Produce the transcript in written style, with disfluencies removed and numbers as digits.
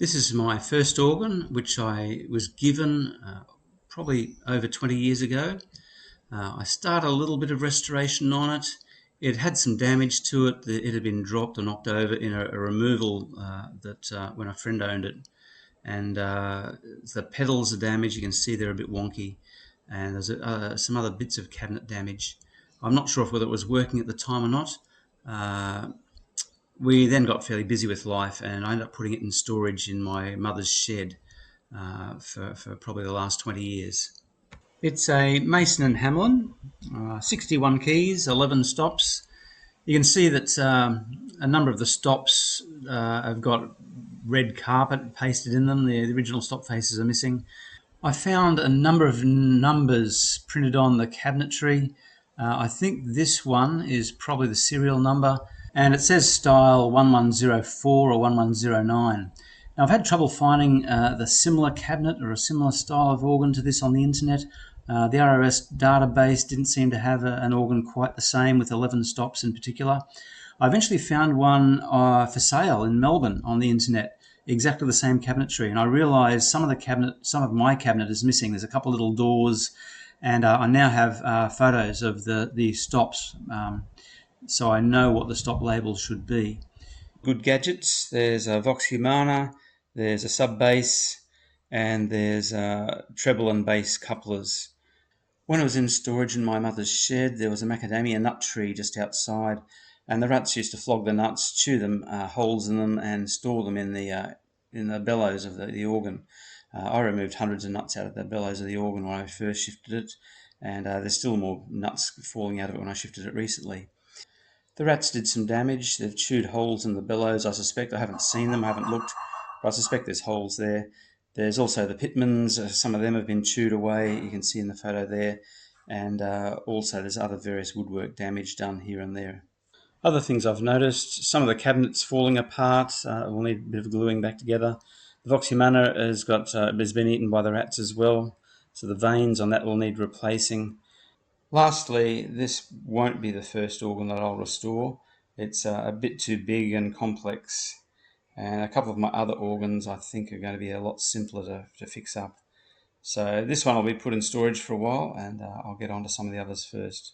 This is my first organ, which I was given probably over 20 years ago. I started a little bit of restoration on it. It had some damage to it. It had been dropped or knocked over in a removal when a friend owned it. And the pedals are damaged. You can see they're a bit wonky. And there's some other bits of cabinet damage. I'm not sure whether it was working at the time or not. We then got fairly busy with life, and I ended up putting it in storage in my mother's shed for probably the last 20 years. It's a Mason and Hamlin, 61 keys, 11 stops. You can see that a number of the stops have got red carpet pasted in them. The original stop faces are missing. I found a number of numbers printed on the cabinetry. I think this one is probably the serial number, and it says style 1104 or 1109. Now, I've had trouble finding the similar cabinet or a similar style of organ to this on the internet. The ROS database didn't seem to have an organ quite the same, with 11 stops in particular. I eventually found one for sale in Melbourne on the internet, exactly the same cabinetry, and I realised some of my cabinet is missing. There's a couple of little doors, and I now have photos of the stops, so I know what the stop labels should be. Good gadgets. There's a Vox Humana, there's a sub bass, and there's treble and bass couplers. When I was in storage in my mother's shed, there was a macadamia nut tree just outside, and the rats used to flog the nuts, chew them, holes in them, and store them in the bellows of the organ. I removed hundreds of nuts out of the bellows of the organ when I first shifted it, and there's still more nuts falling out of it when I shifted it recently. The rats did some damage. They've chewed holes in the bellows, I suspect. I haven't seen them, I haven't looked, but I suspect there's holes there. There's also the pitmans. Some of them have been chewed away, you can see in the photo there. And also there's other various woodwork damage done here and there. Other things I've noticed, some of the cabinets falling apart. Will need a bit of gluing back together. The Vox Humana has been eaten by the rats as well, so the vanes on that will need replacing. Lastly, this won't be the first organ that I'll restore. It's a bit too big and complex, and a couple of my other organs I think are going to be a lot simpler to fix up. So this one will be put in storage for a while, and I'll get on to some of the others first.